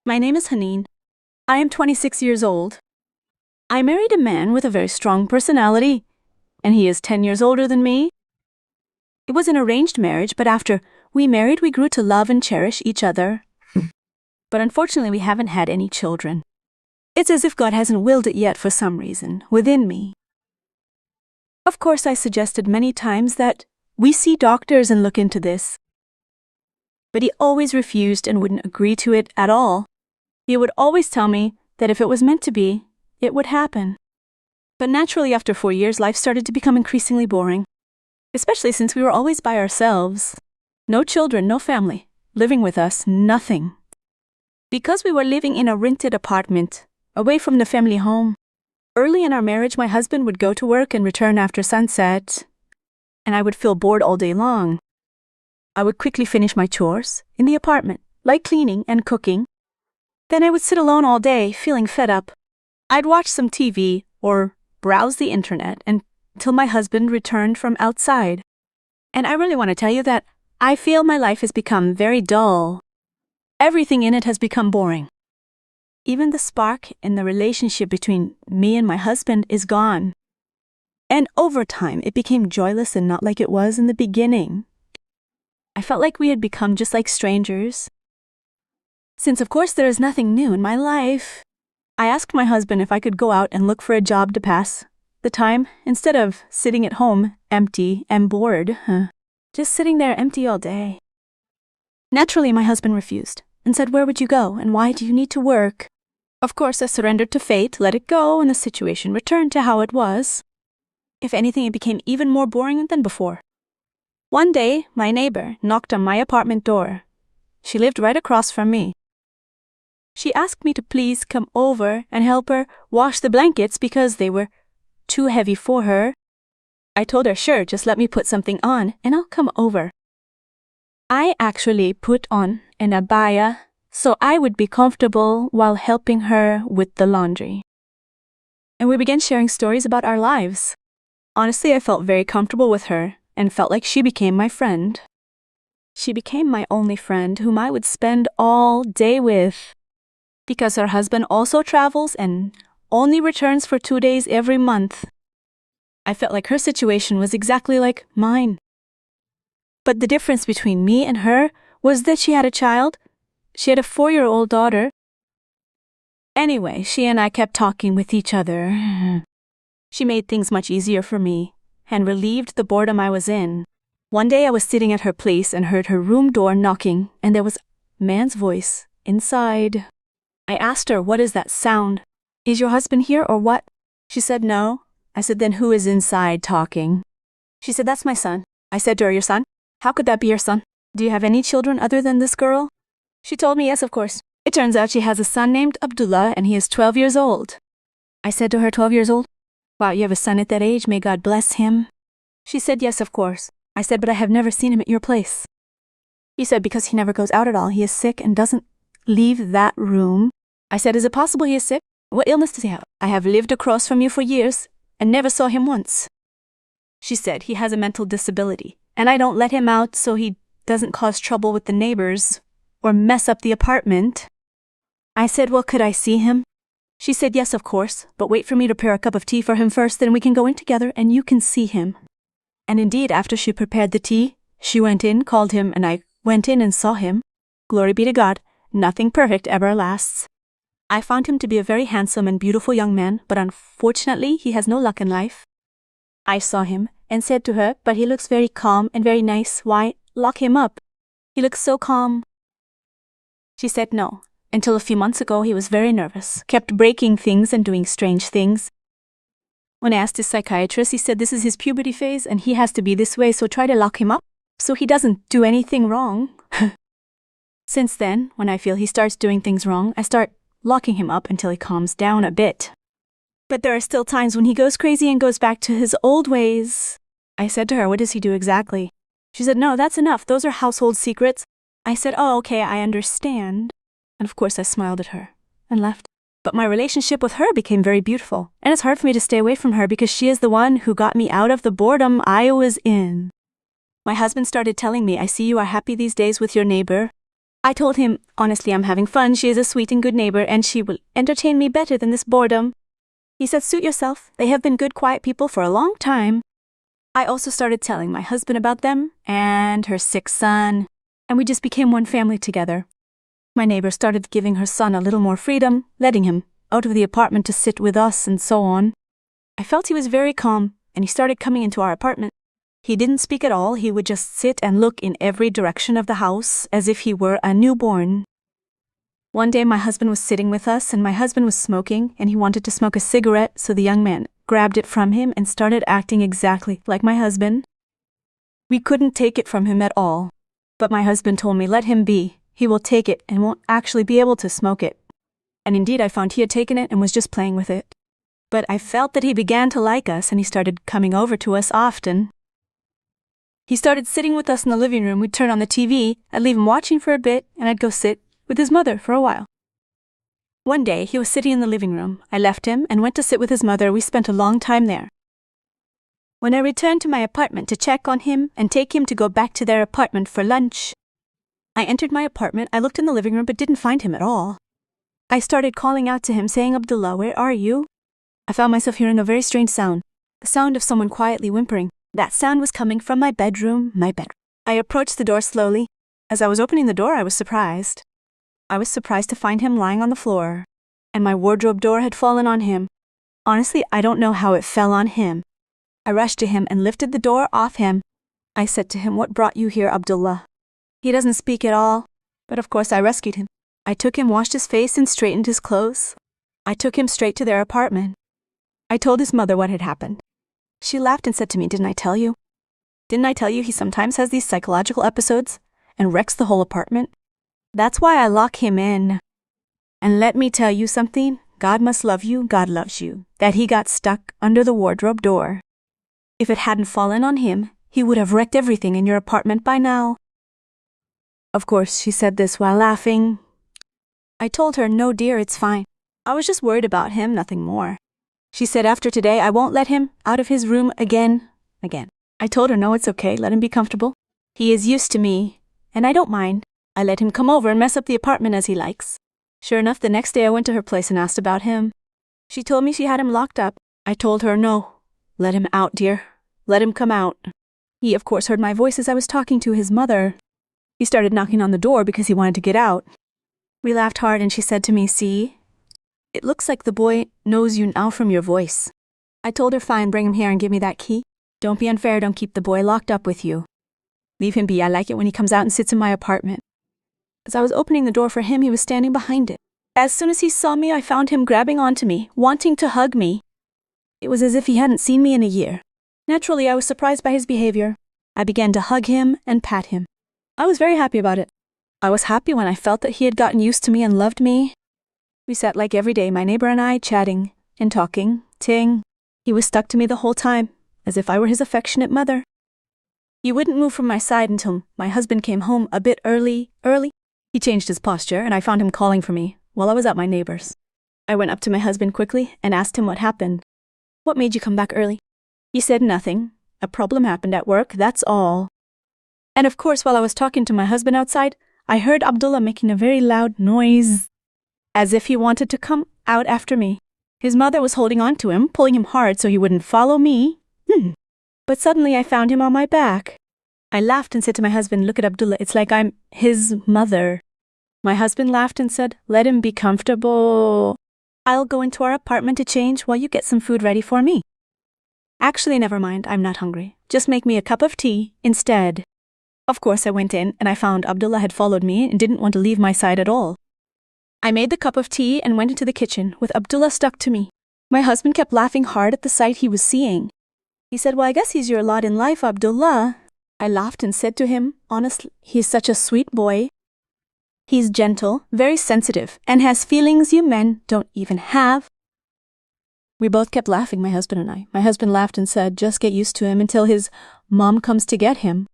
My name is Haneen. I am 26 years old. I married a man with a very strong personality, and he is 10 years older than me. It was an arranged marriage, but after we married, we grew to love and cherish each other. But unfortunately, we haven't had any children. It's as if God hasn't willed it yet for some reason within me. Of course, I suggested many times that we see doctors and look into this. But he always refused and wouldn't agree to it at all. He would always tell me that if it was meant to be, it would happen. But naturally, after 4 years, life started to become increasingly boring, especially since we were always by ourselves. No children, no family, living with us, nothing. Because we were living in a rented apartment, away from the family home, early in our marriage, my husband would go to work and return after sunset, and I would feel bored all day long. I would quickly finish my chores in the apartment, like cleaning and cooking. Then I would sit alone all day, feeling fed up. I'd watch some TV or browse the internet until my husband returned from outside. And I really want to tell you that I feel my life has become very dull. Everything in it has become boring. Even the spark in the relationship between me and my husband is gone. And over time, it became joyless and not like it was in the beginning. I felt like we had become just like strangers. Since, of course, there is nothing new in my life, I asked my husband if I could go out and look for a job to pass the time instead of sitting at home, empty and bored. Just sitting there empty all day. Naturally, my husband refused and said, "Where would you go and why do you need to work?" Of course, I surrendered to fate, let it go, and the situation returned to how it was. If anything, it became even more boring than before. One day, my neighbor knocked on my apartment door. She lived right across from me. She asked me to please come over and help her wash the blankets because they were too heavy for her. I told her, sure, just let me put something on and I'll come over. I actually put on an abaya so I would be comfortable while helping her with the laundry. And we began sharing stories about our lives. Honestly, I felt very comfortable with her and felt like she became my friend. She became my only friend whom I would spend all day with. Because her husband also travels and only returns for 2 days every month. I felt like her situation was exactly like mine. But the difference between me and her was that she had a child. She had a 4-year-old daughter. Anyway, she and I kept talking with each other. She made things much easier for me and relieved the boredom I was in. One day I was sitting at her place and heard her room door knocking, and there was a man's voice inside. I asked her, "What is that sound? Is your husband here or what?" She said, "No." I said, "Then who is inside talking?" She said, "That's my son." I said to her, "Your son? How could that be your son? Do you have any children other than this girl?" She told me, "Yes, of course." It turns out she has a son named Abdullah and he is 12 years old. I said to her, 12 years old? Wow, you have a son at that age, may God bless him. She said, "Yes, of course." I said, "But I have never seen him at your place." He said, "Because he never goes out at all. He is sick and doesn't leave that room." I said, "Is it possible he is sick? What illness does he have?" "I have lived across from you for years and never saw him once." She said, "He has a mental disability and I don't let him out so he doesn't cause trouble with the neighbors or mess up the apartment." I said, "Well, could I see him?" She said, "Yes, of course, but wait for me to prepare a cup of tea for him first, then we can go in together and you can see him." And indeed, after she prepared the tea, she went in, called him, and I went in and saw him. Glory be to God, nothing perfect ever lasts. I found him to be a very handsome and beautiful young man, but unfortunately, he has no luck in life. I saw him and said to her, "But he looks very calm and very nice. Why lock him up? He looks so calm." She said no. Until a few months ago, he was very nervous, kept breaking things and doing strange things. When I asked his psychiatrist, he said this is his puberty phase and he has to be this way, so try to lock him up so he doesn't do anything wrong. Since then, when I feel he starts doing things wrong, I start locking him up until he calms down a bit. But there are still times when he goes crazy and goes back to his old ways. I said to her, "What does he do exactly?" She said, "No, that's enough. Those are household secrets." I said, "Oh, okay, I understand." And of course I smiled at her and left. But my relationship with her became very beautiful, and it's hard for me to stay away from her because she is the one who got me out of the boredom I was in. My husband started telling me, "I see you are happy these days with your neighbor." I told him, honestly, I'm having fun. She is a sweet and good neighbor, and she will entertain me better than this boredom. He said, suit yourself. They have been good, quiet people for a long time. I also started telling my husband about them and her sick son, and we just became one family together. My neighbor started giving her son a little more freedom, letting him out of the apartment to sit with us and so on. I felt he was very calm, and he started coming into our apartment. He didn't speak at all. He would just sit and look in every direction of the house as if he were a newborn. One day my husband was sitting with us, and my husband was smoking, and he wanted to smoke a cigarette, so the young man grabbed it from him and started acting exactly like my husband. We couldn't take it from him at all, but my husband told me, let him be. He will take it and won't actually be able to smoke it. And indeed, I found he had taken it and was just playing with it. But I felt that he began to like us, and he started coming over to us often. He started sitting with us in the living room. We'd turn on the TV, I'd leave him watching for a bit, and I'd go sit with his mother for a while. One day, he was sitting in the living room. I left him and went to sit with his mother. We spent a long time there. When I returned to my apartment to check on him and take him to go back to their apartment for lunch, I entered my apartment. I looked in the living room but didn't find him at all. I started calling out to him, saying, Abdullah, where are you? I found myself hearing a very strange sound, the sound of someone quietly whimpering. That sound was coming from my bedroom. I approached the door slowly. As I was opening the door, I was surprised. I was surprised to find him lying on the floor, and my wardrobe door had fallen on him. Honestly, I don't know how it fell on him. I rushed to him and lifted the door off him. I said to him, what brought you here, Abdullah? He doesn't speak at all, but of course I rescued him. I took him, washed his face, and straightened his clothes. I took him straight to their apartment. I told his mother what had happened. She laughed and said to me, didn't I tell you? Didn't I tell you he sometimes has these psychological episodes and wrecks the whole apartment? That's why I lock him in. And let me tell you something, God must love you, God loves you, that he got stuck under the wardrobe door. If it hadn't fallen on him, he would have wrecked everything in your apartment by now. Of course, she said this while laughing. I told her, no dear, it's fine. I was just worried about him, nothing more. She said, after today, I won't let him out of his room again. I told her, no, it's okay, let him be comfortable. He is used to me, and I don't mind. I let him come over and mess up the apartment as he likes. Sure enough, the next day I went to her place and asked about him. She told me she had him locked up. I told her, no, let him out, dear. Let him come out. He, of course, heard my voice as I was talking to his mother. He started knocking on the door because he wanted to get out. We laughed hard, and she said to me, see? It looks like the boy knows you now from your voice. I told her, fine, bring him here and give me that key. Don't be unfair, don't keep the boy locked up with you. Leave him be, I like it when he comes out and sits in my apartment. As I was opening the door for him, he was standing behind it. As soon as he saw me, I found him grabbing onto me, wanting to hug me. It was as if he hadn't seen me in a year. Naturally, I was surprised by his behavior. I began to hug him and pat him. I was very happy about it. I was happy when I felt that he had gotten used to me and loved me. We sat like every day, my neighbor and I, chatting and talking, ting. He was stuck to me the whole time, as if I were his affectionate mother. He wouldn't move from my side until my husband came home a bit early. He changed his posture, and I found him calling for me while I was at my neighbor's. I went up to my husband quickly and asked him what happened. What made you come back early? He said nothing. A problem happened at work, that's all. And of course, while I was talking to my husband outside, I heard Abdullah making a very loud noise, as if he wanted to come out after me. His mother was holding on to him, pulling him hard so he wouldn't follow me. But suddenly I found him on my back. I laughed and said to my husband, look at Abdullah, it's like I'm his mother. My husband laughed and said, let him be comfortable. I'll go into our apartment to change while you get some food ready for me. Actually, never mind, I'm not hungry. Just make me a cup of tea instead. Of course, I went in and I found Abdullah had followed me and didn't want to leave my side at all. I made the cup of tea and went into the kitchen with Abdullah stuck to me. My husband kept laughing hard at the sight he was seeing. He said, well, I guess he's your lot in life, Abdullah. I laughed and said to him, honestly, he's such a sweet boy. He's gentle, very sensitive, and has feelings you men don't even have. We both kept laughing, my husband and I. My husband laughed and said, just get used to him until his mom comes to get him.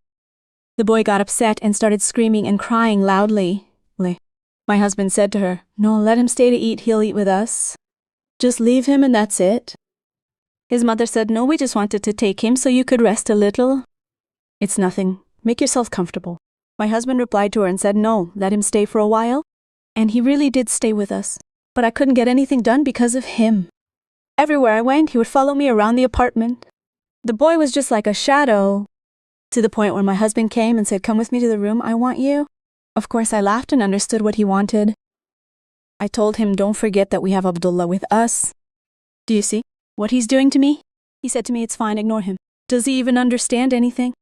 The boy got upset and started screaming and crying loudly. My husband said to her, no, let him stay to eat, he'll eat with us. Just leave him and that's it. His mother said, no, we just wanted to take him so you could rest a little. It's nothing. Make yourself comfortable. My husband replied to her and said no, let him stay for a while. And he really did stay with us. But I couldn't get anything done because of him. Everywhere I went, he would follow me around the apartment. The boy was just like a shadow. To the point where my husband came and said, come with me to the room, I want you. Of course, I laughed and understood what he wanted. I told him, don't forget that we have Abdullah with us. Do you see what he's doing to me? He said to me, it's fine, ignore him. Does he even understand anything?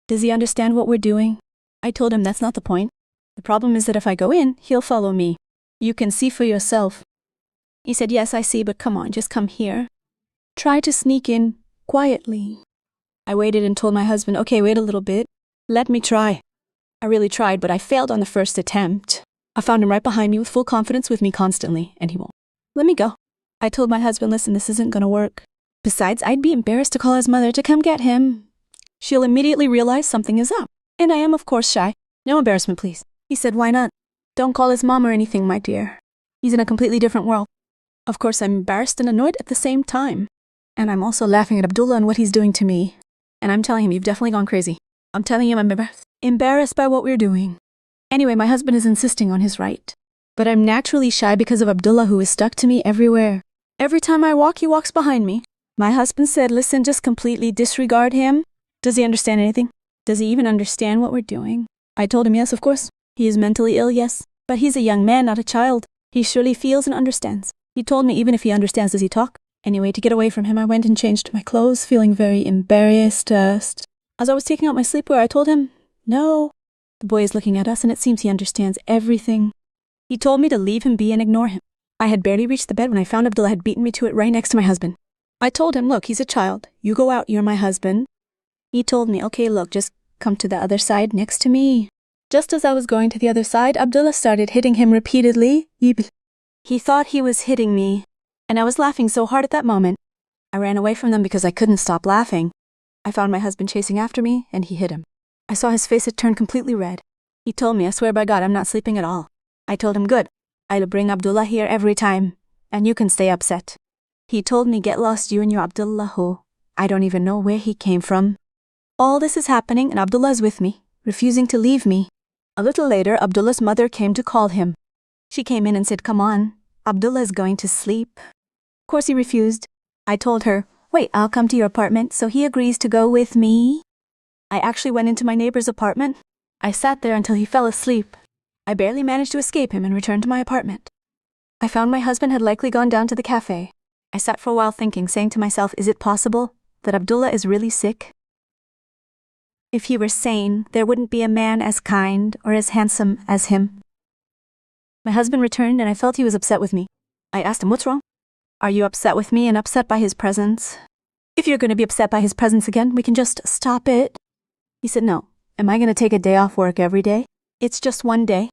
Does he understand what we're doing? I told him that's not the point. The problem is that if I go in, he'll follow me. You can see for yourself. He said, yes, I see, but come on, just come here. Try to sneak in quietly. I waited and told my husband, okay, wait a little bit. Let me try. I really tried, but I failed on the first attempt. I found him right behind me with full confidence with me constantly, and he won't let me go. I told my husband, listen, this isn't gonna work. Besides, I'd be embarrassed to call his mother to come get him. She'll immediately realize something is up. And I am, of course, shy. No embarrassment, please. He said, why not? Don't call his mom or anything, my dear. He's in a completely different world. Of course, I'm embarrassed and annoyed at the same time. And I'm also laughing at Abdullah and what he's doing to me. And I'm telling him, you've definitely gone crazy. I'm telling him I'm embarrassed by what we're doing. Anyway, my husband is insisting on his right. But I'm naturally shy because of Abdullah, who is stuck to me everywhere. Every time I walk, he walks behind me. My husband said, listen, just completely disregard him. Does he understand anything? Does he even understand what we're doing? I told him, yes, of course. He is mentally ill, yes. But he's a young man, not a child. He surely feels and understands. He told me, even if he understands, does he talk? Anyway, to get away from him, I went and changed my clothes, feeling very embarrassed. As I was taking out my sleepwear, I told him, no. The boy is looking at us, and it seems he understands everything. He told me to leave him be and ignore him. I had barely reached the bed when I found Abdullah had beaten me to it right next to my husband. I told him, look, he's a child. You go out, you're my husband. He told me, okay, look, just come to the other side next to me. Just as I was going to the other side, Abdullah started hitting him repeatedly. He thought he was hitting me, and I was laughing so hard at that moment. I ran away from them because I couldn't stop laughing. I found my husband chasing after me, and he hit him. I saw his face had turned completely red. He told me, I swear by God, I'm not sleeping at all. I told him, good. I'll bring Abdullah here every time, and you can stay upset. He told me, get lost, you and your Abdullah, who I don't even know where he came from. All this is happening, and Abdullah is with me, refusing to leave me. A little later, Abdullah's mother came to call him. She came in and said, come on, Abdullah is going to sleep. Of course he refused. I told her, wait, I'll come to your apartment, so he agrees to go with me. I actually went into my neighbor's apartment. I sat there until he fell asleep. I barely managed to escape him and return to my apartment. I found my husband had likely gone down to the cafe. I sat for a while thinking, saying to myself, is it possible that Abdullah is really sick? If he were sane, there wouldn't be a man as kind or as handsome as him. My husband returned and I felt he was upset with me. I asked him, what's wrong? Are you upset with me and upset by his presence? If you're going to be upset by his presence again, we can just stop it. He said, no. Am I going to take a day off work every day? It's just one day.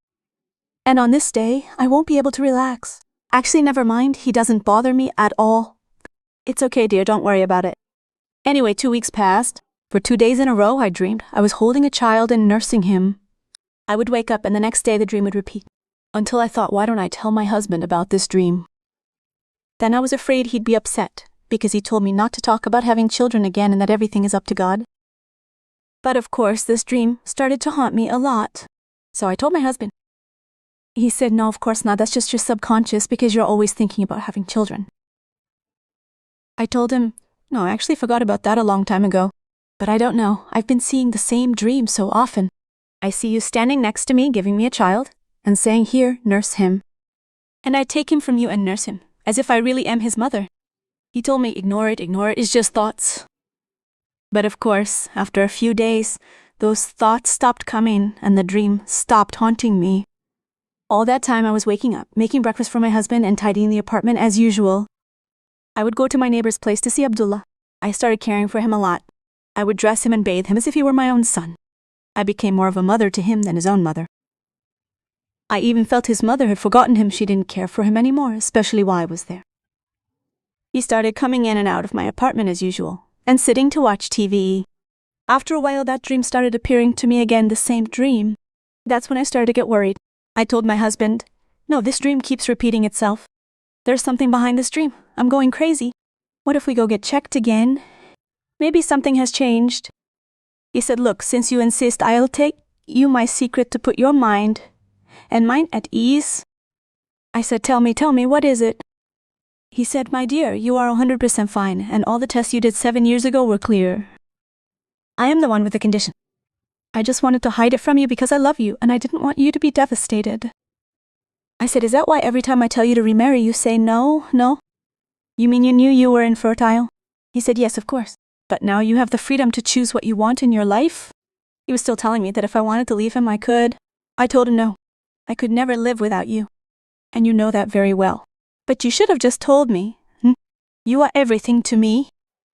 And on this day, I won't be able to relax. Actually, never mind. He doesn't bother me at all. It's okay, dear. Don't worry about it. Anyway, 2 weeks passed. For 2 days in a row, I dreamed I was holding a child and nursing him. I would wake up and the next day the dream would repeat. Until I thought, why don't I tell my husband about this dream? Then I was afraid he'd be upset because he told me not to talk about having children again and that everything is up to God. But of course, this dream started to haunt me a lot. So I told my husband. He said, no, of course not. That's just your subconscious because you're always thinking about having children. I told him, no, I actually forgot about that a long time ago. But I don't know. I've been seeing the same dream so often. I see you standing next to me, giving me a child, and saying, here, nurse him. And I take him from you and nurse him, as if I really am his mother. He told me, ignore it, it's just thoughts. But of course, after a few days, those thoughts stopped coming and the dream stopped haunting me. All that time I was waking up, making breakfast for my husband and tidying the apartment as usual. I would go to my neighbor's place to see Abdullah. I started caring for him a lot. I would dress him and bathe him as if he were my own son. I became more of a mother to him than his own mother. I even felt his mother had forgotten him. She didn't care for him anymore, especially while I was there. He started coming in and out of my apartment as usual, and sitting to watch TV. After a while, that dream started appearing to me again, the same dream. That's when I started to get worried. I told my husband, no, this dream keeps repeating itself. There's something behind this dream. I'm going crazy. What if we go get checked again? Maybe something has changed. He said, look, since you insist, I'll take you my secret to put your mind and mine at ease? I said, tell me, what is it? He said, my dear, you are 100% fine, and all the tests you did 7 years ago were clear. I am the one with the condition. I just wanted to hide it from you because I love you, and I didn't want you to be devastated. I said, is that why every time I tell you to remarry, you say no? You mean you knew you were infertile? He said, yes, of course. But now you have the freedom to choose what you want in your life? He was still telling me that if I wanted to leave him, I could. I told him no. I could never live without you. And you know that very well. But you should have just told me. You are everything to me.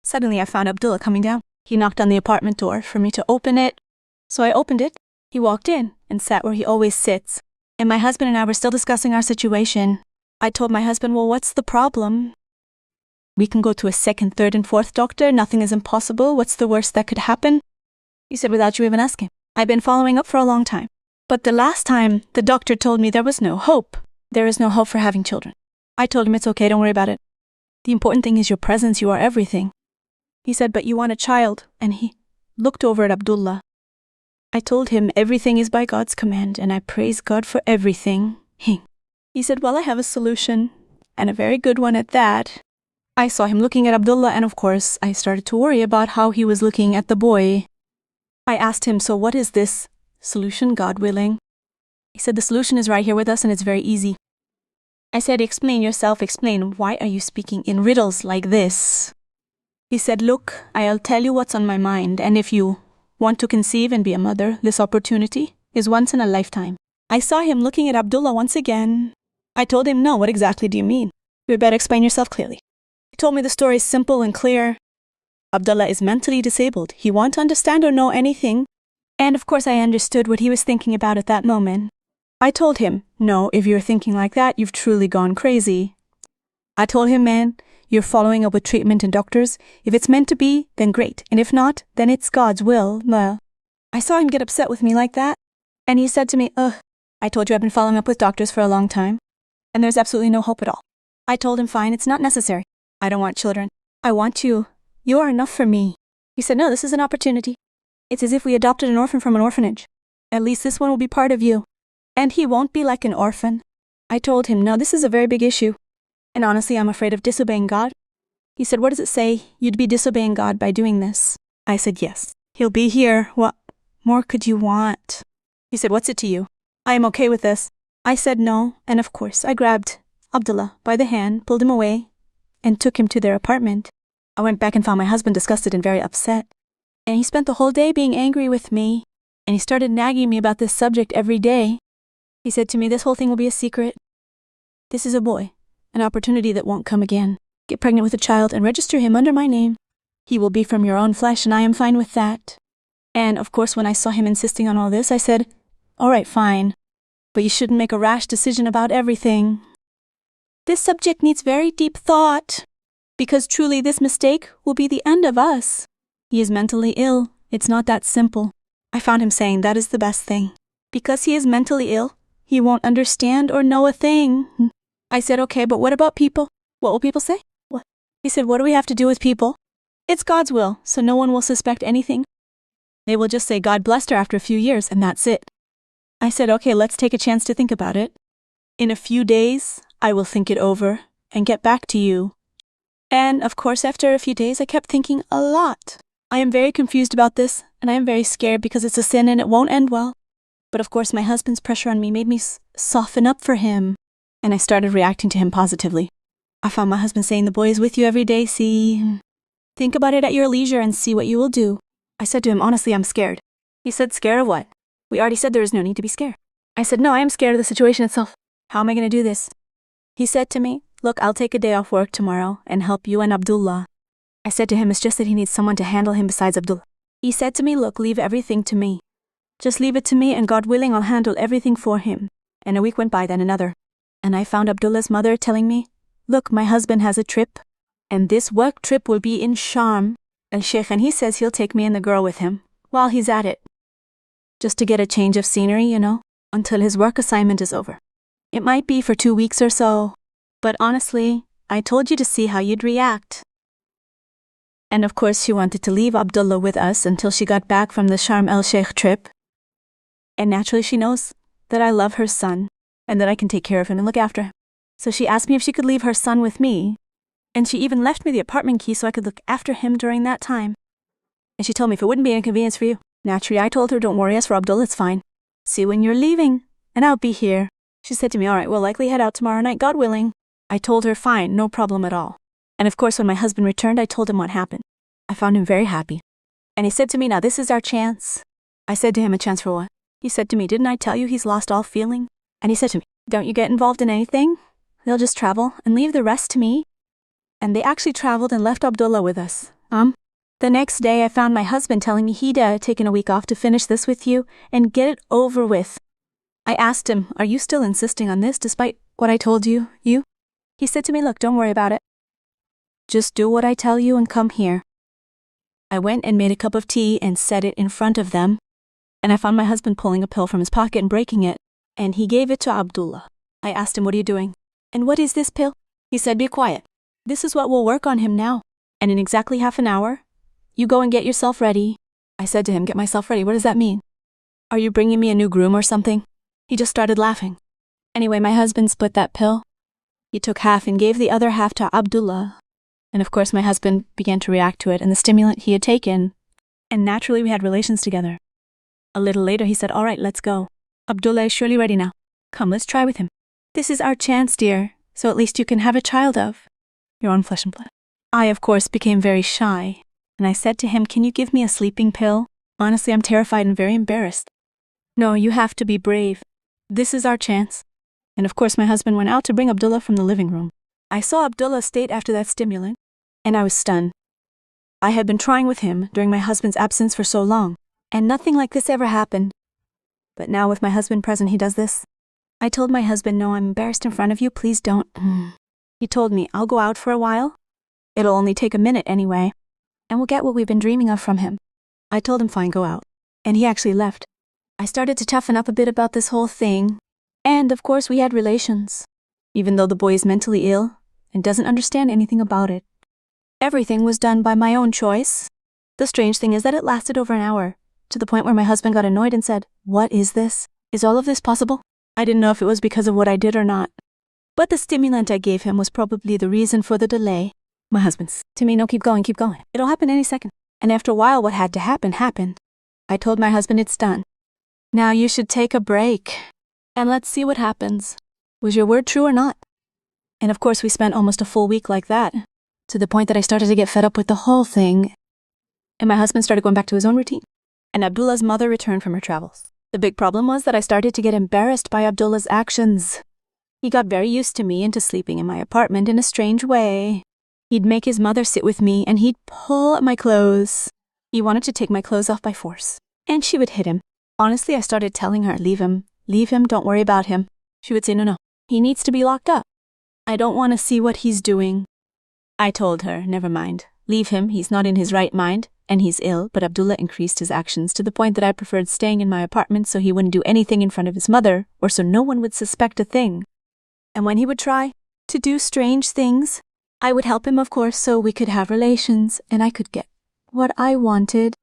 Suddenly I found Abdullah coming down. He knocked on the apartment door for me to open it. So I opened it. He walked in and sat where he always sits. And my husband and I were still discussing our situation. I told my husband, well, what's the problem? We can go to a second, third, and fourth doctor. Nothing is impossible. What's the worst that could happen? He said, without you even asking. I've been following up for a long time. But the last time, the doctor told me there was no hope. There is no hope for having children. I told him it's okay, don't worry about it. The important thing is your presence, you are everything. He said, but you want a child. And he looked over at Abdullah. I told him everything is by God's command, and I praise God for everything. He said, well, I have a solution, and a very good one at that. I saw him looking at Abdullah, and of course, I started to worry about how he was looking at the boy. I asked him, so what is this solution, God willing? He said, the solution is right here with us, and it's very easy. I said, explain yourself, explain. Why are you speaking in riddles like this? He said, look, I'll tell you what's on my mind, and if you want to conceive and be a mother, this opportunity is once in a lifetime. I saw him looking at Abdullah once again. I told him, no, what exactly do you mean? You had better explain yourself clearly. He told me the story is simple and clear. Abdullah is mentally disabled. He won't understand or know anything. And of course I understood what he was thinking about at that moment. I told him, no, if you're thinking like that, you've truly gone crazy. I told him, man, you're following up with treatment and doctors. If it's meant to be, then great. And if not, then it's God's will. I saw him get upset with me like that. And he said to me, I told you I've been following up with doctors for a long time. And there's absolutely no hope at all. I told him, fine, it's not necessary. I don't want children. I want you. You are enough for me. He said, no, this is an opportunity. It's as if we adopted an orphan from an orphanage. At least this one will be part of you. And he won't be like an orphan. I told him, no, this is a very big issue. And honestly, I'm afraid of disobeying God. He said, what does it say? You'd be disobeying God by doing this. I said, yes. He'll be here. What more could you want? He said, what's it to you? I am okay with this. I said no, and of course I grabbed Abdullah by the hand, pulled him away, and took him to their apartment. I went back and found my husband disgusted and very upset. And he spent the whole day being angry with me, and he started nagging me about this subject every day. He said to me, this whole thing will be a secret. This is a boy, an opportunity that won't come again. Get pregnant with a child and register him under my name. He will be from your own flesh, and I am fine with that. And of course, when I saw him insisting on all this, I said, all right, fine. But you shouldn't make a rash decision about everything. This subject needs very deep thought, because truly this mistake will be the end of us. He is mentally ill. It's not that simple. I found him saying that is the best thing. Because he is mentally ill, he won't understand or know a thing. I said, okay, but what about people? What will people say? What? He said, what do we have to do with people? It's God's will, so no one will suspect anything. They will just say God blessed her after a few years, and that's it. I said, okay, let's take a chance to think about it. In a few days, I will think it over and get back to you. And of course, after a few days, I kept thinking a lot. I am very confused about this, and I am very scared because it's a sin and it won't end well. But of course, my husband's pressure on me made me soften up for him, and I started reacting to him positively. I found my husband saying, the boy is with you every day, see? Think about it at your leisure and see what you will do. I said to him, honestly, I'm scared. He said, scared of what? We already said there is no need to be scared. I said, no, I am scared of the situation itself. How am I going to do this? He said to me, look, I'll take a day off work tomorrow and help you and Abdullah. I said to him, it's just that he needs someone to handle him besides Abdullah. He said to me, look, leave everything to me. Just leave it to me, and God willing, I'll handle everything for him. And a week went by, then another. And I found Abdullah's mother telling me, look, my husband has a trip, and this work trip will be in Sharm el-Sheikh, and he says he'll take me and the girl with him while he's at it. Just to get a change of scenery, until his work assignment is over. It might be for 2 weeks or so, but honestly, I told you to see how you'd react. And of course, she wanted to leave Abdullah with us until she got back from the Sharm el-Sheikh trip. And naturally she knows that I love her son and that I can take care of him and look after him. So she asked me if she could leave her son with me, and she even left me the apartment key so I could look after him during that time. And she told me if it wouldn't be an inconvenience for you. Naturally, I told her, don't worry, as for Abdullah, it's fine. See when you're leaving, and I'll be here. She said to me, all right, we'll likely head out tomorrow night, God willing. I told her, fine, no problem at all. And of course, when my husband returned, I told him what happened. I found him very happy. And he said to me, now this is our chance. I said to him, a chance for what? He said to me, didn't I tell you he's lost all feeling? And he said to me, don't you get involved in anything. They'll just travel and leave the rest to me. And they actually traveled and left Abdullah with us. The next day, I found my husband telling me he'd taken a week off to finish this with you and get it over with. I asked him, are you still insisting on this despite what I told you? He said to me, look, don't worry about it. Just do what I tell you and come here. I went and made a cup of tea and set it in front of them. And I found my husband pulling a pill from his pocket and breaking it. And he gave it to Abdullah. I asked him, what are you doing? And what is this pill? He said, be quiet. This is what will work on him now. And in exactly half an hour, you go and get yourself ready. I said to him, get myself ready, what does that mean? Are you bringing me a new groom or something? He just started laughing. Anyway, my husband split that pill. He took half and gave the other half to Abdullah. And of course my husband began to react to it and the stimulant he had taken. And naturally we had relations together. A little later he said, all right, let's go. Abdullah is surely ready now. Come, let's try with him. This is our chance, dear, so at least you can have a child of your own flesh and blood. I, of course, became very shy. And I said to him, can you give me a sleeping pill? Honestly, I'm terrified and very embarrassed. No, you have to be brave. This is our chance. And of course, my husband went out to bring Abdullah from the living room. I saw Abdullah's state after that stimulant, and I was stunned. I had been trying with him during my husband's absence for so long, and nothing like this ever happened. But now with my husband present, he does this. I told my husband, no, I'm embarrassed in front of you, please don't. He told me, I'll go out for a while. It'll only take a minute anyway. And we'll get what we've been dreaming of from him. I told him, fine, go out. And he actually left. I started to toughen up a bit about this whole thing. And, of course, we had relations. Even though the boy is mentally ill and doesn't understand anything about it. Everything was done by my own choice. The strange thing is that it lasted over an hour, to the point where my husband got annoyed and said, what is this? Is all of this possible? I didn't know if it was because of what I did or not. But the stimulant I gave him was probably the reason for the delay. My husband's to me, no, keep going. It'll happen any second. And after a while, what had to happen, happened. I told my husband it's done. Now you should take a break. And let's see what happens. Was your word true or not? And of course, we spent almost a full week like that, to the point that I started to get fed up with the whole thing. And my husband started going back to his own routine. And Abdullah's mother returned from her travels. The big problem was that I started to get embarrassed by Abdullah's actions. He got very used to me and to sleeping in my apartment in a strange way. He'd make his mother sit with me and he'd pull at my clothes. He wanted to take my clothes off by force. And she would hit him. Honestly, I started telling her, leave him, don't worry about him. She would say, no, he needs to be locked up. I don't want to see what he's doing. I told her, never mind, leave him, he's not in his right mind, and he's ill, but Abdullah increased his actions to the point that I preferred staying in my apartment so he wouldn't do anything in front of his mother, or so no one would suspect a thing. And when he would try to do strange things, I would help him, of course, so we could have relations, and I could get what I wanted,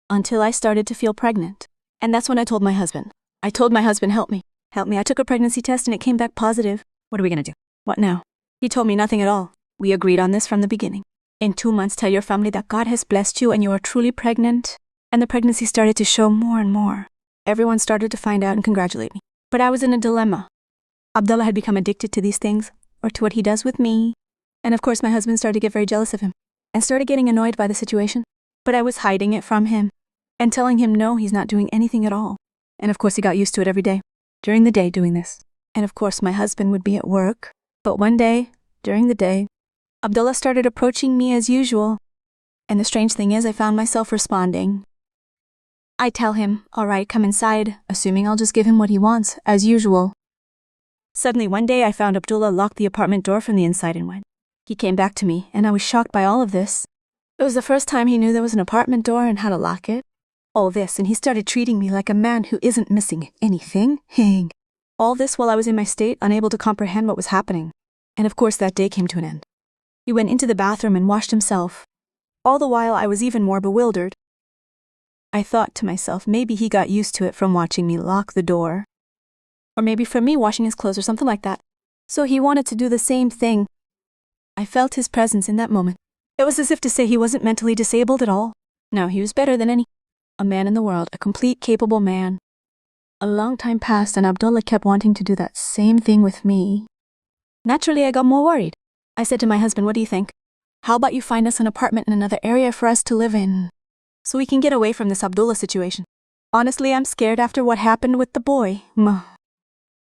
until I started to feel pregnant. And that's when I told my husband. Help me. I took a pregnancy test and it came back positive. What are we going to do? What now? He told me nothing at all. We agreed on this from the beginning. In 2 months, tell your family that God has blessed you and you are truly pregnant. And the pregnancy started to show more and more. Everyone started to find out and congratulate me. But I was in a dilemma. Abdullah had become addicted to these things, or to what he does with me. And of course, my husband started to get very jealous of him, and started getting annoyed by the situation. But I was hiding it from him, and telling him no, he's not doing anything at all. And of course, he got used to it every day, during the day doing this. And of course, my husband would be at work. But one day, during the day, Abdullah started approaching me as usual. And the strange thing is, I found myself responding. I tell him, all right, come inside, assuming I'll just give him what he wants, as usual. Suddenly, one day, I found Abdullah locked the apartment door from the inside and went. He came back to me, and I was shocked by all of this. It was the first time he knew there was an apartment door and how to lock it. All this, and he started treating me like a man who isn't missing anything. All this while I was in my state, unable to comprehend what was happening. And of course, that day came to an end. He went into the bathroom and washed himself. All the while, I was even more bewildered. I thought to myself, maybe he got used to it from watching me lock the door. Or maybe from me washing his clothes or something like that. So he wanted to do the same thing. I felt his presence in that moment. It was as if to say he wasn't mentally disabled at all. No, he was better than a man in the world, a complete, capable man. A long time passed and Abdullah kept wanting to do that same thing with me. Naturally, I got more worried. I said to my husband, what do you think? How about you find us an apartment in another area for us to live in, so we can get away from this Abdullah situation? Honestly, I'm scared after what happened with the boy.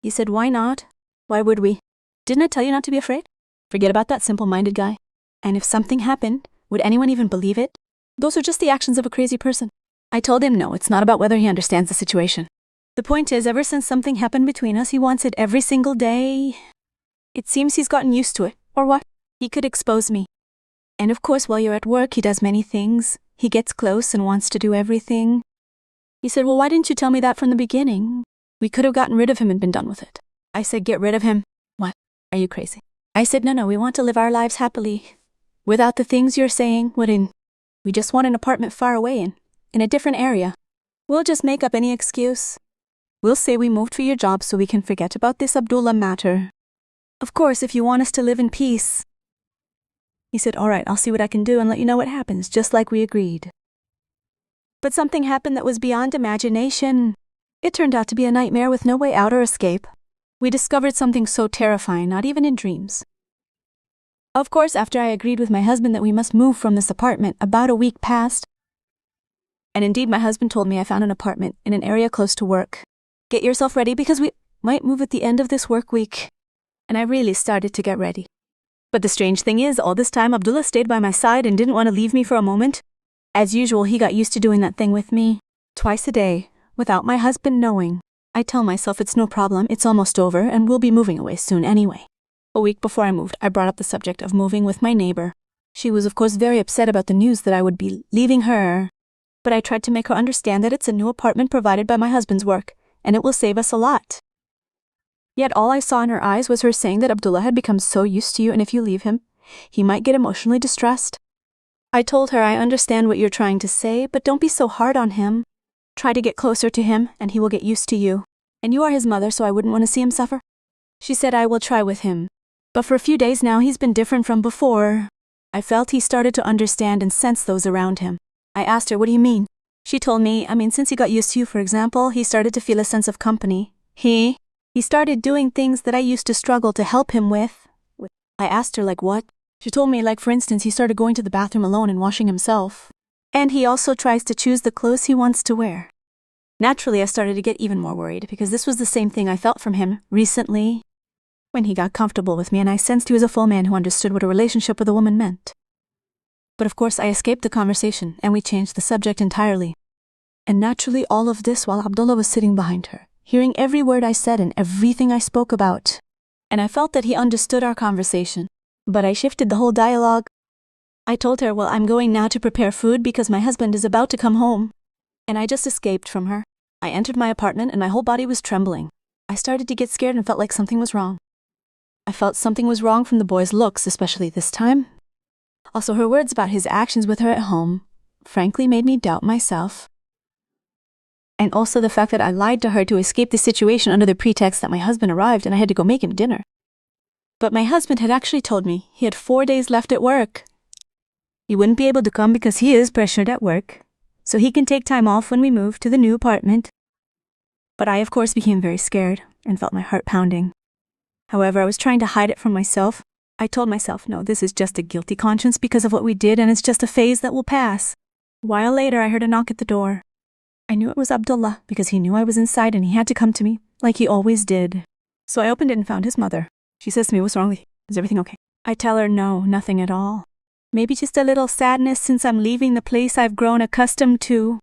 He said, why not? Why would we? Didn't I tell you not to be afraid? Forget about that simple-minded guy. And if something happened, would anyone even believe it? Those are just the actions of a crazy person. I told him no, it's not about whether he understands the situation. The point is, ever since something happened between us, he wants it every single day. It seems he's gotten used to it. Or what? He could expose me. And of course, while you're at work, he does many things. He gets close and wants to do everything. He said, well, why didn't you tell me that from the beginning? We could have gotten rid of him and been done with it. I said, get rid of him. What? Are you crazy? I said, no, we want to live our lives happily. Without the things you're saying, we just want an apartment far away in a different area. We'll just make up any excuse. We'll say we moved for your job so we can forget about this Abdullah matter. Of course, if you want us to live in peace. He said, all right, I'll see what I can do and let you know what happens, just like we agreed. But something happened that was beyond imagination. It turned out to be a nightmare with no way out or escape. We discovered something so terrifying, not even in dreams. Of course, after I agreed with my husband that we must move from this apartment, about a week passed. And indeed, my husband told me I found an apartment in an area close to work. Get yourself ready because we might move at the end of this work week. And I really started to get ready. But the strange thing is, all this time, Abdullah stayed by my side and didn't want to leave me for a moment. As usual, he got used to doing that thing with me. Twice a day, without my husband knowing. I tell myself it's no problem, it's almost over, and we'll be moving away soon anyway. A week before I moved, I brought up the subject of moving with my neighbor. She was of course very upset about the news that I would be leaving her. But I tried to make her understand that it's a new apartment provided by my husband's work, and it will save us a lot. Yet all I saw in her eyes was her saying that Abdullah had become so used to you, and if you leave him, he might get emotionally distressed. I told her, I understand what you're trying to say, but don't be so hard on him. Try to get closer to him, and he will get used to you. And you are his mother, so I wouldn't want to see him suffer. She said, I will try with him. But for a few days now, he's been different from before. I felt he started to understand and sense those around him. I asked her, what do you mean? She told me, since he got used to you, for example, he started to feel a sense of company. He started doing things that I used to struggle to help him with. I asked her, like what? She told me, like for instance, he started going to the bathroom alone and washing himself. And he also tries to choose the clothes he wants to wear. Naturally, I started to get even more worried because this was the same thing I felt from him recently when he got comfortable with me, and I sensed he was a full man who understood what a relationship with a woman meant. But of course, I escaped the conversation and we changed the subject entirely. And naturally, all of this while Abdullah was sitting behind her, hearing every word I said and everything I spoke about. And I felt that he understood our conversation. But I shifted the whole dialogue. I told her, well, I'm going now to prepare food because my husband is about to come home. And I just escaped from her. I entered my apartment and my whole body was trembling. I started to get scared and felt like something was wrong. I felt something was wrong from the boy's looks, especially this time. Also, her words about his actions with her at home frankly made me doubt myself. And also the fact that I lied to her to escape the situation under the pretext that my husband arrived and I had to go make him dinner. But my husband had actually told me he had 4 days left at work. He wouldn't be able to come because he is pressured at work, so he can take time off when we move to the new apartment. But I, of course, became very scared and felt my heart pounding. However, I was trying to hide it from myself. I told myself, no, this is just a guilty conscience because of what we did, and it's just a phase that will pass. A while later, I heard a knock at the door. I knew it was Abdullah because he knew I was inside and he had to come to me, like he always did. So I opened it and found his mother. She says to me, what's wrong with you? Is everything okay? I tell her, no, nothing at all. Maybe just a little sadness since I'm leaving the place I've grown accustomed to.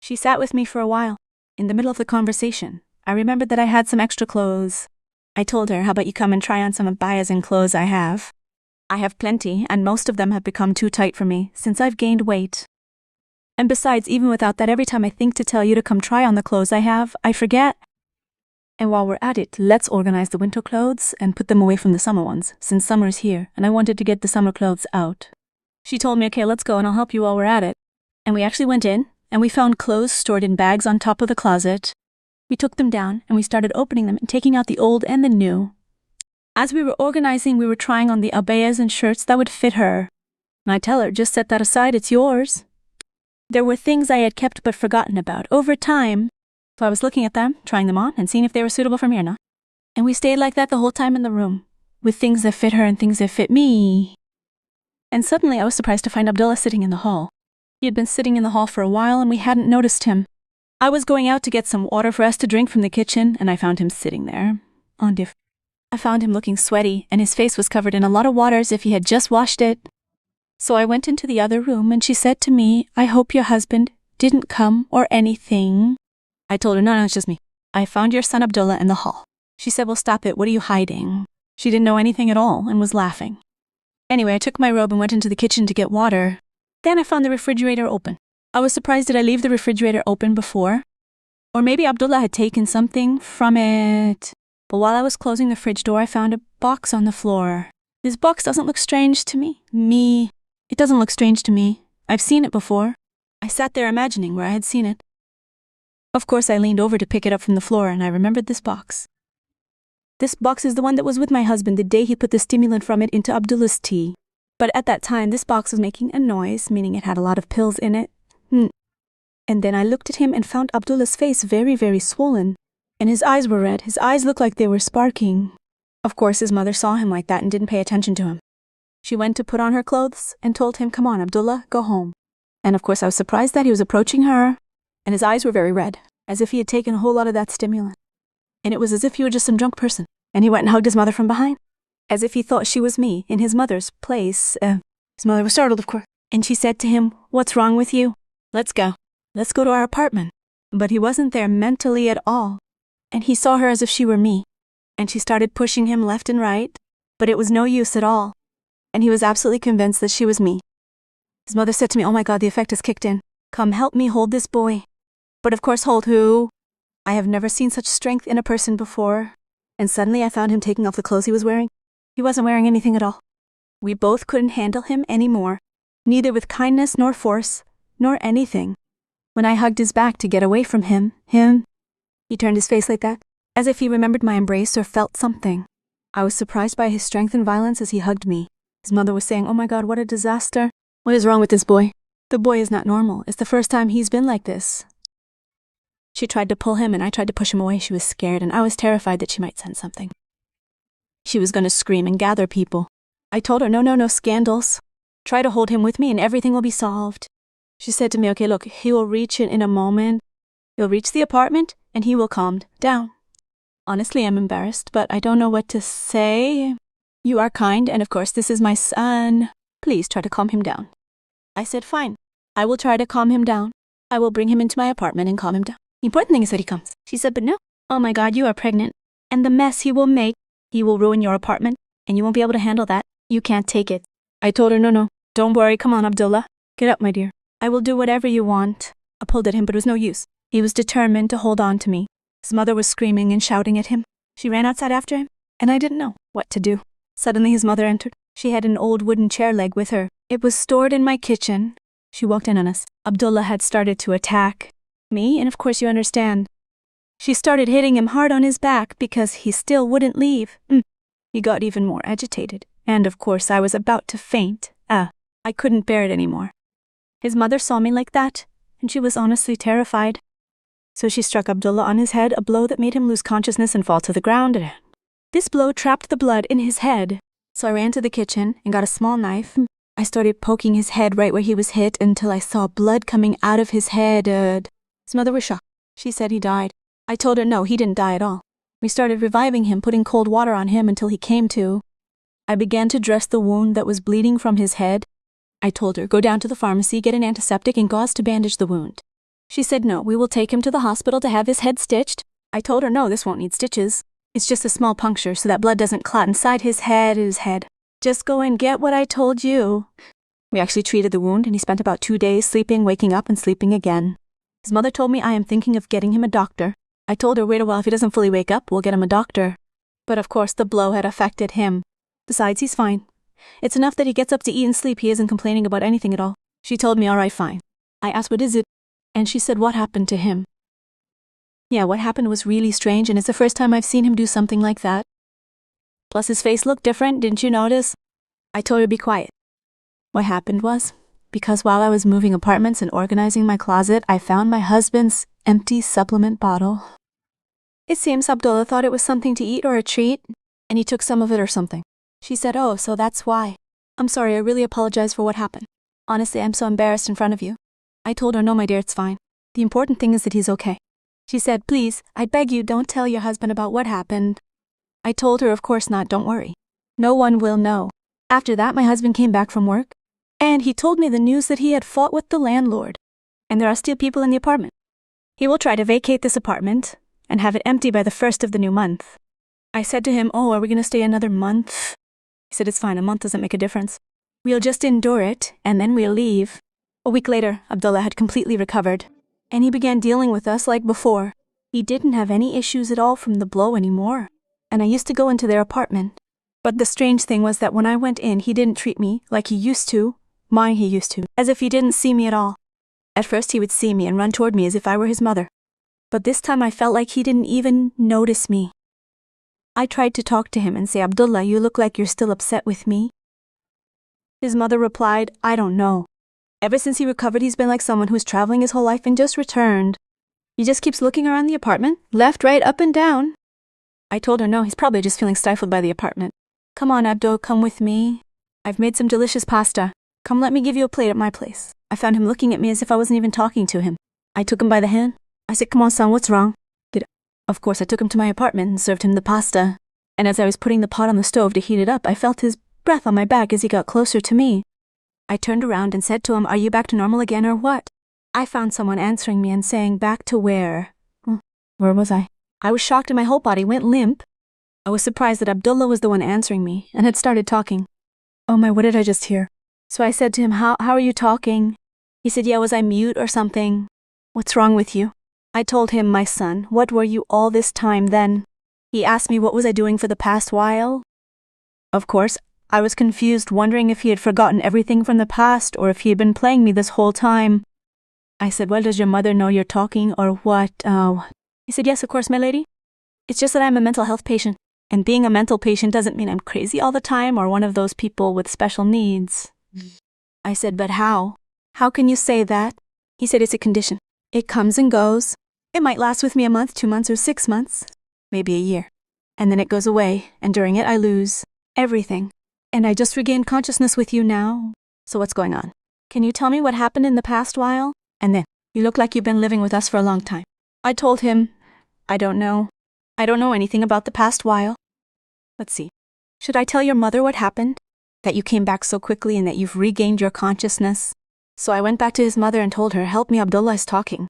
She sat with me for a while. In the middle of the conversation, I remembered that I had some extra clothes. I told her, how about you come and try on some of Baya's clothes I have? I have plenty, and most of them have become too tight for me since I've gained weight. And besides, even without that, every time I think to tell you to come try on the clothes I have, I forget. And while we're at it, let's organize the winter clothes and put them away from the summer ones, since summer is here, and I wanted to get the summer clothes out. She told me, okay, let's go and I'll help you while we're at it. And we actually went in, and we found clothes stored in bags on top of the closet. We took them down, and we started opening them and taking out the old and the new. As we were organizing, we were trying on the abayas and shirts that would fit her. And I tell her, just set that aside, it's yours. There were things I had kept but forgotten about over time. So I was looking at them, trying them on, and seeing if they were suitable for me or not. And we stayed like that the whole time in the room, with things that fit her and things that fit me. And suddenly I was surprised to find Abdullah sitting in the hall. He had been sitting in the hall for a while and we hadn't noticed him. I was going out to get some water for us to drink from the kitchen and I found him sitting there. I found him looking sweaty and his face was covered in a lot of water as if he had just washed it. So I went into the other room and she said to me, "I hope your husband didn't come or anything." I told her, no, it's just me. "I found your son Abdullah in the hall." She said, "Well, stop it. What are you hiding?" She didn't know anything at all and was laughing. Anyway, I took my robe and went into the kitchen to get water. Then I found the refrigerator open. I was surprised did I leave the refrigerator open before? Or maybe Abdullah had taken something from it. But while I was closing the fridge door, I found a box on the floor. This box doesn't look strange to me. It doesn't look strange to me. I've seen it before. I sat there imagining where I had seen it. Of course, I leaned over to pick it up from the floor and I remembered this box. This box is the one that was with my husband the day he put the stimulant from it into Abdullah's tea. But at that time, this box was making a noise, meaning it had a lot of pills in it. And then I looked at him and found Abdullah's face very, very swollen. And his eyes were red. His eyes looked like they were sparking. Of course, his mother saw him like that and didn't pay attention to him. She went to put on her clothes and told him, "Come on, Abdullah, go home." And of course, I was surprised that he was approaching her. And his eyes were very red, as if he had taken a whole lot of that stimulant. And it was as if he were just some drunk person. And he went and hugged his mother from behind, as if he thought she was me in his mother's place. His mother was startled, of course. And she said to him, "What's wrong with you? Let's go. Let's go to our apartment." But he wasn't there mentally at all. And he saw her as if she were me. And she started pushing him left and right. But it was no use at all. And he was absolutely convinced that she was me. His mother said to me, "Oh my God, the effect has kicked in. Come help me hold this boy." But of course, hold who? I have never seen such strength in a person before. And suddenly I found him taking off the clothes he was wearing. He wasn't wearing anything at all. We both couldn't handle him anymore, neither with kindness nor force, nor anything. When I hugged his back to get away from him, he turned his face like that, as if he remembered my embrace or felt something. I was surprised by his strength and violence as he hugged me. His mother was saying, "Oh my God, what a disaster. What is wrong with this boy? The boy is not normal. It's the first time he's been like this." She tried to pull him and I tried to push him away. She was scared and I was terrified that she might sense something. She was going to scream and gather people. I told her, no scandals. Try to hold him with me and everything will be solved. She said to me, "Okay, look, he will reach it in a moment. He'll reach the apartment and he will calm down." Honestly, I'm embarrassed, but I don't know what to say. "You are kind and of course this is my son. Please try to calm him down." I said, "Fine. I will try to calm him down. I will bring him into my apartment and calm him down. The important thing is that he comes." She said, "But no. Oh my God, you are pregnant. And the mess he will make, he will ruin your apartment. And you won't be able to handle that. You can't take it." I told her, no. Don't worry. Come on, Abdullah. Get up, my dear. I will do whatever you want." I pulled at him, but it was no use. He was determined to hold on to me. His mother was screaming and shouting at him. She ran outside after him, and I didn't know what to do. Suddenly his mother entered. She had an old wooden chair leg with her. It was stored in my kitchen. She walked in on us. Abdullah had started to attack me, and of course you understand. She started hitting him hard on his back because he still wouldn't leave. He got even more agitated, and of course I was about to faint. I couldn't bear it anymore. His mother saw me like that, and she was honestly terrified. So she struck Abdullah on his head, a blow that made him lose consciousness and fall to the ground. This blow trapped the blood in his head. So I ran to the kitchen and got a small knife. I started poking his head right where he was hit until I saw blood coming out of his head. His mother was shocked. She said he died. I told her no, he didn't die at all. We started reviving him, putting cold water on him until he came to. I began to dress the wound that was bleeding from his head. I told her, "Go down to the pharmacy, get an antiseptic and gauze to bandage the wound." She said, "No, we will take him to the hospital to have his head stitched." I told her, "No, this won't need stitches. It's just a small puncture so that blood doesn't clot inside his head. Just go and get what I told you." We actually treated the wound and he spent about 2 days sleeping, waking up and sleeping again. His mother told me I am thinking of getting him a doctor. I told her, "Wait a while, if he doesn't fully wake up, we'll get him a doctor." But of course the blow had affected him. Besides, he's fine. It's enough that he gets up to eat and sleep. He isn't complaining about anything at all. She told me, "All right, fine." I asked, "What is it?" And she said, what happened to him? Yeah, what happened was really strange, and it's the first time I've seen him do something like that. Plus his face looked different, didn't you notice? I told her to be quiet. What happened was, because while I was moving apartments and organizing my closet, I found my husband's empty supplement bottle. It seems Abdullah thought it was something to eat or a treat, and he took some of it or something. She said, oh, so that's why. I'm sorry, I really apologize for what happened. Honestly, I'm so embarrassed in front of you. I told her, no, my dear, it's fine. The important thing is that he's okay. She said, please, I beg you, don't tell your husband about what happened. I told her, of course not, don't worry. No one will know. After that, my husband came back from work, and he told me the news that he had fought with the landlord, and there are still people in the apartment. He will try to vacate this apartment and have it empty by the 1st of the new month. I said to him, oh, are we going to stay another month? He said, it's fine, a month doesn't make a difference. We'll just endure it, and then we'll leave. A week later, Abdullah had completely recovered, and he began dealing with us like before. He didn't have any issues at all from the blow anymore, and I used to go into their apartment. But the strange thing was that when I went in, he didn't treat me like he used to, as if he didn't see me at all. At first he would see me and run toward me as if I were his mother. But this time I felt like he didn't even notice me. I tried to talk to him and say, Abdullah, you look like you're still upset with me. His mother replied, I don't know. Ever since he recovered, he's been like someone who's traveling his whole life and just returned. He just keeps looking around the apartment, left, right, up and down. I told her, no, he's probably just feeling stifled by the apartment. Come on, Abdul, come with me. I've made some delicious pasta. Come, let me give you a plate at my place. I found him looking at me as if I wasn't even talking to him. I took him by the hand. I said, come on, son, what's wrong? Of course, I took him to my apartment and served him the pasta. And as I was putting the pot on the stove to heat it up, I felt his breath on my back as he got closer to me. I turned around and said to him, are you back to normal again or what? I found someone answering me and saying, back to where? Where was I? I was shocked and my whole body went limp. I was surprised that Abdullah was the one answering me and had started talking. Oh my, what did I just hear? So I said to him, how are you talking? He said, yeah, was I mute or something? What's wrong with you? I told him, my son, what were you all this time then? He asked me what was I doing for the past while. Of course, I was confused, wondering if he had forgotten everything from the past or if he had been playing me this whole time. I said, well, does your mother know you're talking or what? He said, yes, of course, my lady. It's just that I'm a mental health patient. And being a mental patient doesn't mean I'm crazy all the time or one of those people with special needs. I said, but how? How can you say that? He said, it's a condition. It comes and goes. It might last with me a month, 2 months, or 6 months. Maybe a year. And then it goes away, and during it I lose everything. And I just regained consciousness with you now. So what's going on? Can you tell me what happened in the past while? And then, you look like you've been living with us for a long time. I told him, I don't know. I don't know anything about the past while. Let's see. Should I tell your mother what happened? That you came back so quickly and that you've regained your consciousness? So I went back to his mother and told her, help me, Abdullah is talking.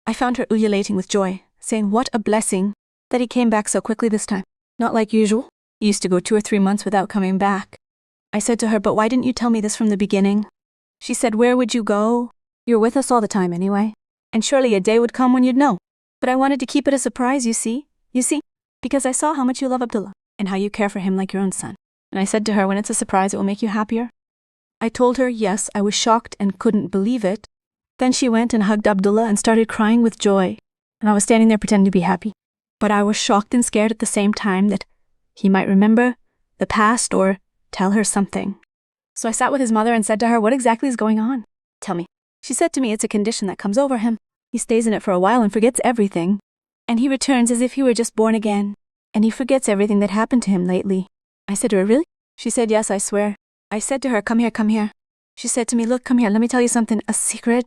I found her ululating with joy, saying what a blessing that he came back so quickly this time. Not like usual. He used to go 2 or 3 months without coming back. I said to her, but why didn't you tell me this from the beginning? She said, where would you go? You're with us all the time anyway. And surely a day would come when you'd know. But I wanted to keep it a surprise, you see, because I saw how much you love Abdullah and how you care for him like your own son. And I said to her, when it's a surprise, it will make you happier. I told her, yes, I was shocked and couldn't believe it. Then she went and hugged Abdullah and started crying with joy. And I was standing there pretending to be happy. But I was shocked and scared at the same time that he might remember the past or tell her something. So I sat with his mother and said to her, what exactly is going on? Tell me. She said to me, it's a condition that comes over him. He stays in it for a while and forgets everything. And he returns as if he were just born again. And he forgets everything that happened to him lately. I said to her, really? She said, yes, I swear. I said to her, come here, come here. She said to me, look, come here, let me tell you something, a secret.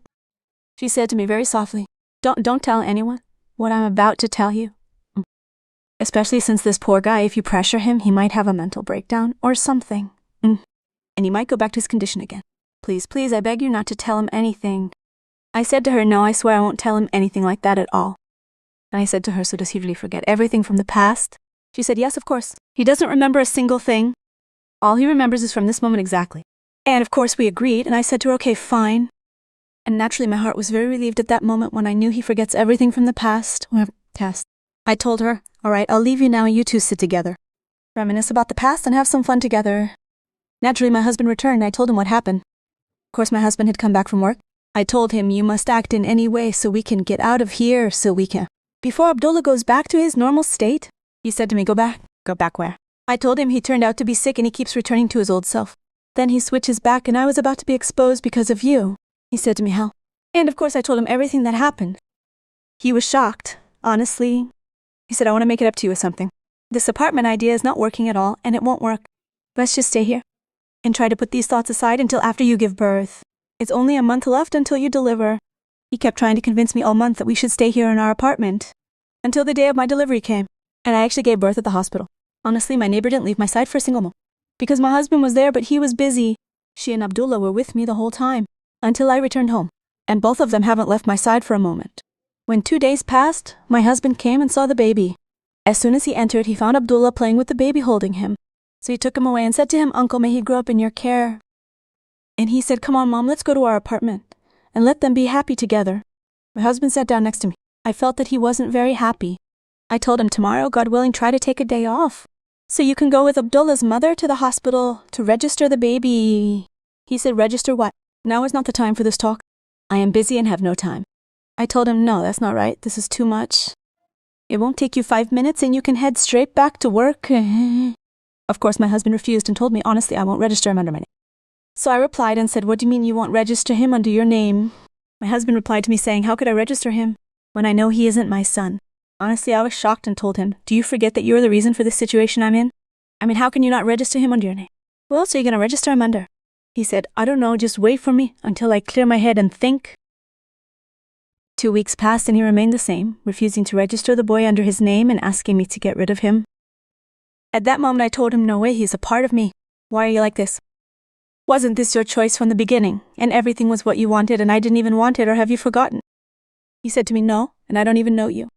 She said to me very softly, don't tell anyone what I'm about to tell you. Especially since this poor guy, if you pressure him, he might have a mental breakdown or something. And he might go back to his condition again. Please, please, I beg you not to tell him anything. I said to her, no, I swear I won't tell him anything like that at all. And I said to her, so does he really forget everything from the past? She said, yes, of course. He doesn't remember a single thing. All he remembers is from this moment exactly. And of course we agreed, and I said to her, okay, fine. And naturally my heart was very relieved at that moment when I knew he forgets everything from the past. I told her, all right, I'll leave you now and you two sit together. Reminisce about the past and have some fun together. Naturally my husband returned and I told him what happened. Of course my husband had come back from work. I told him, you must act in any way so we can get out of here, so we can. Before Abdullah goes back to his normal state, he said to me, go back. Go back where? I told him he turned out to be sick and he keeps returning to his old self. Then he switches back and I was about to be exposed because of you. He said to me, how? And of course I told him everything that happened. He was shocked, honestly. He said, I want to make it up to you with something. This apartment idea is not working at all and it won't work. Let's just stay here and try to put these thoughts aside until after you give birth. It's only a month left until you deliver. He kept trying to convince me all month that we should stay here in our apartment until the day of my delivery came. And I actually gave birth at the hospital. Honestly, my neighbor didn't leave my side for a single moment. Because my husband was there, but he was busy. She and Abdullah were with me the whole time until I returned home. And both of them haven't left my side for a moment. When 2 days passed, my husband came and saw the baby. As soon as he entered, he found Abdullah playing with the baby holding him. So he took him away and said to him, Uncle, may he grow up in your care. And he said, come on, Mom, let's go to our apartment and let them be happy together. My husband sat down next to me. I felt that he wasn't very happy. I told him, tomorrow, God willing, try to take a day off so you can go with Abdullah's mother to the hospital to register the baby. He said, register what? Now is not the time for this talk. I am busy and have no time. I told him, no, that's not right. This is too much. It won't take you 5 minutes and you can head straight back to work. Of course, my husband refused and told me, honestly, I won't register him under my name. So I replied and said, what do you mean you won't register him under your name? My husband replied to me saying, how could I register him when I know he isn't my son? Honestly, I was shocked and told him, do you forget that you're the reason for this situation I'm in? I mean, how can you not register him under your name? Who else are you going to register him under? He said, I don't know, just wait for me until I clear my head and think. 2 weeks passed and he remained the same, refusing to register the boy under his name and asking me to get rid of him. At that moment, I told him, no way, he's a part of me. Why are you like this? Wasn't this your choice from the beginning, and everything was what you wanted and I didn't even want it, or have you forgotten? He said to me, no, and I don't even know you.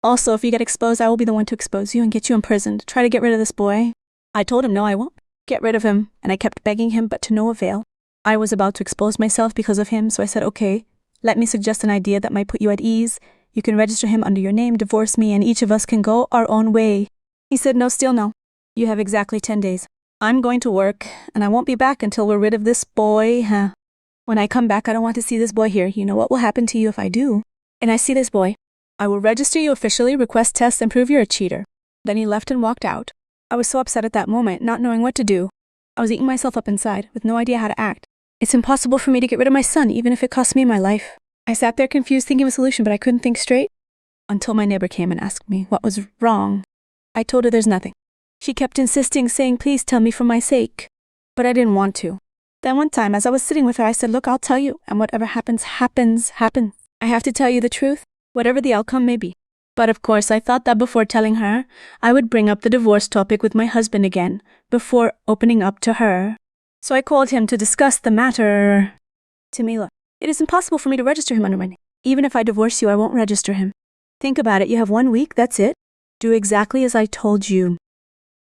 Also, if you get exposed, I will be the one to expose you and get you imprisoned. Try to get rid of this boy. I told him, no, I won't. Get rid of him, and I kept begging him, but to no avail. I was about to expose myself because of him, so I said, okay, let me suggest an idea that might put you at ease. You can register him under your name, divorce me, and each of us can go our own way. He said, no, still no. You have exactly 10 days. I'm going to work, and I won't be back until we're rid of this boy. When I come back, I don't want to see this boy here. You know what will happen to you if I do? And I see this boy. I will register you officially, request tests, and prove you're a cheater. Then he left and walked out. I was so upset at that moment, not knowing what to do. I was eating myself up inside, with no idea how to act. It's impossible for me to get rid of my son, even if it costs me my life. I sat there confused, thinking of a solution, but I couldn't think straight. Until my neighbor came and asked me what was wrong. I told her there's nothing. She kept insisting, saying, please tell me for my sake. But I didn't want to. Then one time, as I was sitting with her, I said, look, I'll tell you, and whatever happens, happens. I have to tell you the truth, whatever the outcome may be. But of course, I thought that before telling her, I would bring up the divorce topic with my husband again, before opening up to her. So I called him to discuss the matter. Tamila, it is impossible for me to register him under my name. Even if I divorce you, I won't register him. Think about it, you have 1 week, that's it. Do exactly as I told you.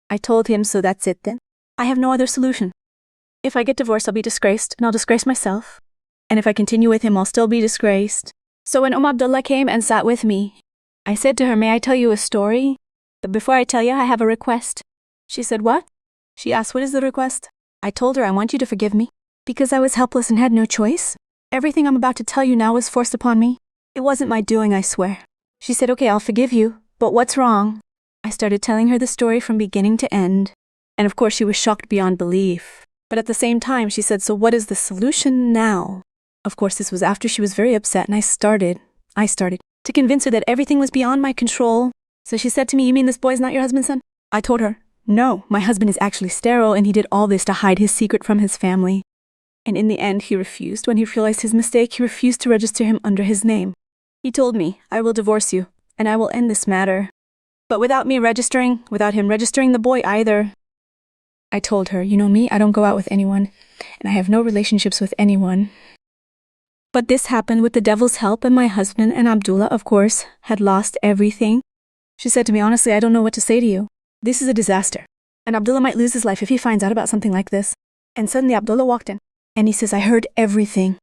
I told him, so that's it then. I have no other solution. If I get divorced, I'll be disgraced, and I'll disgrace myself. And if I continue with him, I'll still be disgraced. So when Abdullah came and sat with me, I said to her, may I tell you a story? But before I tell you, I have a request. She said, what? She asked, what is the request? I told her, I want you to forgive me, because I was helpless and had no choice. Everything I'm about to tell you now was forced upon me. It wasn't my doing, I swear. She said, okay, I'll forgive you, but what's wrong? I started telling her the story from beginning to end. And of course, she was shocked beyond belief. But at the same time, she said, so what is the solution now? Of course, this was after she was very upset, and I started to convince her that everything was beyond my control. So she said to me, you mean this boy's not your husband's son? I told her, no, my husband is actually sterile, and he did all this to hide his secret from his family. And in the end, he refused. When he realized his mistake, he refused to register him under his name. He told me, I will divorce you, and I will end this matter. But without me registering, without him registering the boy either. I told her, you know me, I don't go out with anyone, and I have no relationships with anyone. But this happened with the devil's help, and my husband and Abdullah, of course, had lost everything. She said to me, honestly, I don't know what to say to you. This is a disaster, and Abdullah might lose his life if he finds out about something like this. And suddenly Abdullah walked in, and he says, I heard everything,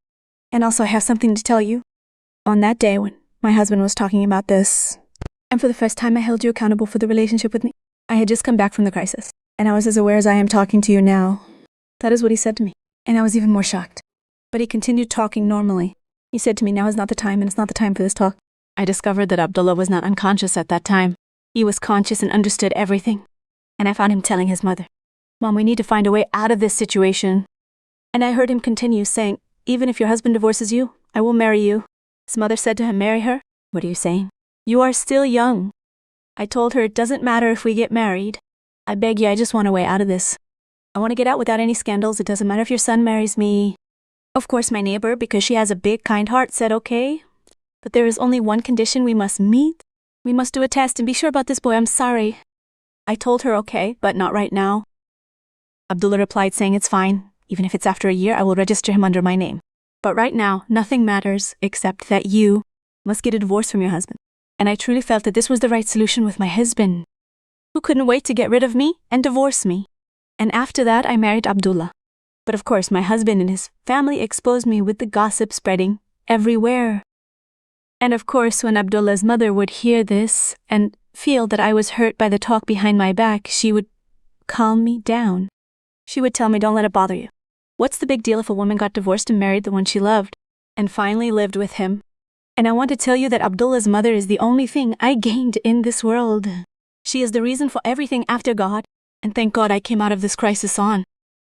and also I have something to tell you. On that day when my husband was talking about this, and for the first time I held you accountable for the relationship with me. I had just come back from the crisis, and I was as aware as I am talking to you now. That is what he said to me, and I was even more shocked. But he continued talking normally, He said to me, now is not the time and it's not the time for this talk. I discovered that Abdullah was not unconscious at that time. He was conscious and understood everything. And I found him telling his mother, Mom, we need to find a way out of this situation. And I heard him continue saying, even if your husband divorces you, I will marry you. His mother said to him, marry her? What are you saying? You are still young. I told her it doesn't matter if we get married. I beg you, I just want a way out of this. I want to get out without any scandals. It doesn't matter if your son marries me. Of course, my neighbor, because she has a big, kind heart, said okay. But there is only one condition we must meet. We must do a test and be sure about this boy. I'm sorry. I told her okay, but not right now. Abdullah replied saying it's fine. Even if it's after a year, I will register him under my name. But right now, nothing matters except that you must get a divorce from your husband. And I truly felt that this was the right solution with my husband, who couldn't wait to get rid of me and divorce me. And after that, I married Abdullah. But of course, my husband and his family exposed me with the gossip spreading everywhere. And of course, when Abdullah's mother would hear this and feel that I was hurt by the talk behind my back, she would calm me down. She would tell me, don't let it bother you. What's the big deal if a woman got divorced and married the one she loved and finally lived with him? And I want to tell you that Abdullah's mother is the only thing I gained in this world. She is the reason for everything after God. And thank God I came out of this crisis on.